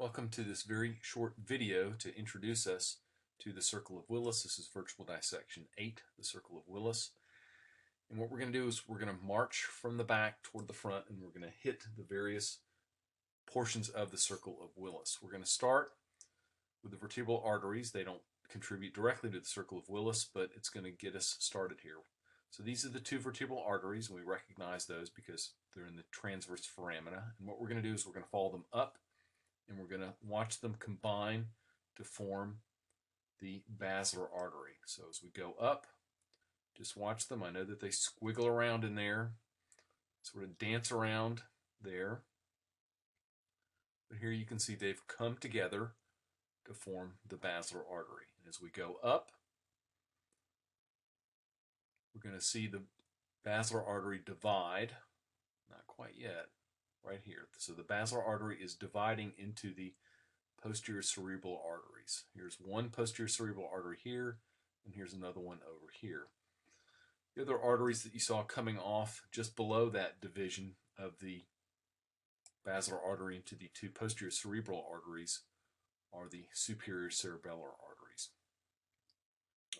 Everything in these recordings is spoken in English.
Welcome to this very short video to introduce us to the circle of Willis. This is Vertebral Dissection 8, the circle of Willis. And what we're going to do is we're going to march from the back toward the front, and we're going to hit the various portions of the circle of Willis. We're going to start with the vertebral arteries. They don't contribute directly to the circle of Willis, but it's going to get us started here. So these are the two vertebral arteries, and we recognize those because they're in the transverse foramina. And what we're going to do is we're going to follow them up, and we're going to watch them combine to form the basilar artery. So as we go up, just watch them. I know that they squiggle around in there, sort of dance around there. But here you can see they've come together to form the basilar artery. And as we go up, we're going to see the basilar artery divide. Not quite yet. Right here. So the basilar artery is dividing into the posterior cerebral arteries. Here's one posterior cerebral artery here, and here's another one over here. The other arteries that you saw coming off just below that division of the basilar artery into the two posterior cerebral arteries are the superior cerebellar arteries.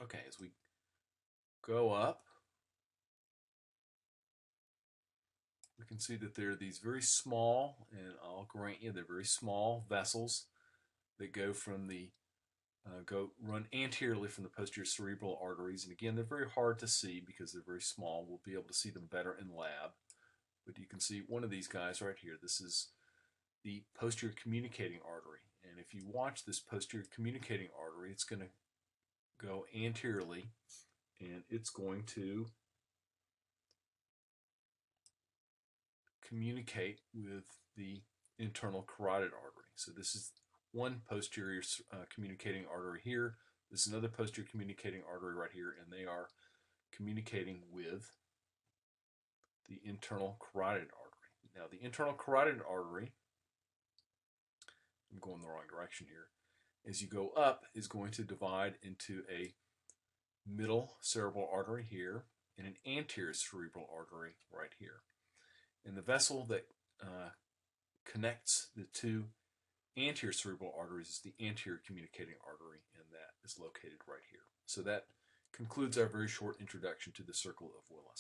Okay, as we go up, we can see that there are these very small, and I'll grant you they're very small vessels that go from the run anteriorly from the posterior cerebral arteries. And again, they're very hard to see because they're very small. We'll be able to see them better in lab. But you can see one of these guys right here. This is the posterior communicating artery. And if you watch this posterior communicating artery, it's going to go anteriorly, and it's going to communicate with the internal carotid artery. So this is one posterior communicating artery here. This is another posterior communicating artery right here, and they are communicating with the internal carotid artery. Now the internal carotid artery, I'm going the wrong direction here, as you go up is going to divide into a middle cerebral artery here and an anterior cerebral artery right here. And the vessel that connects the two anterior cerebral arteries is the anterior communicating artery, and that is located right here. So that concludes our very short introduction to the circle of Willis.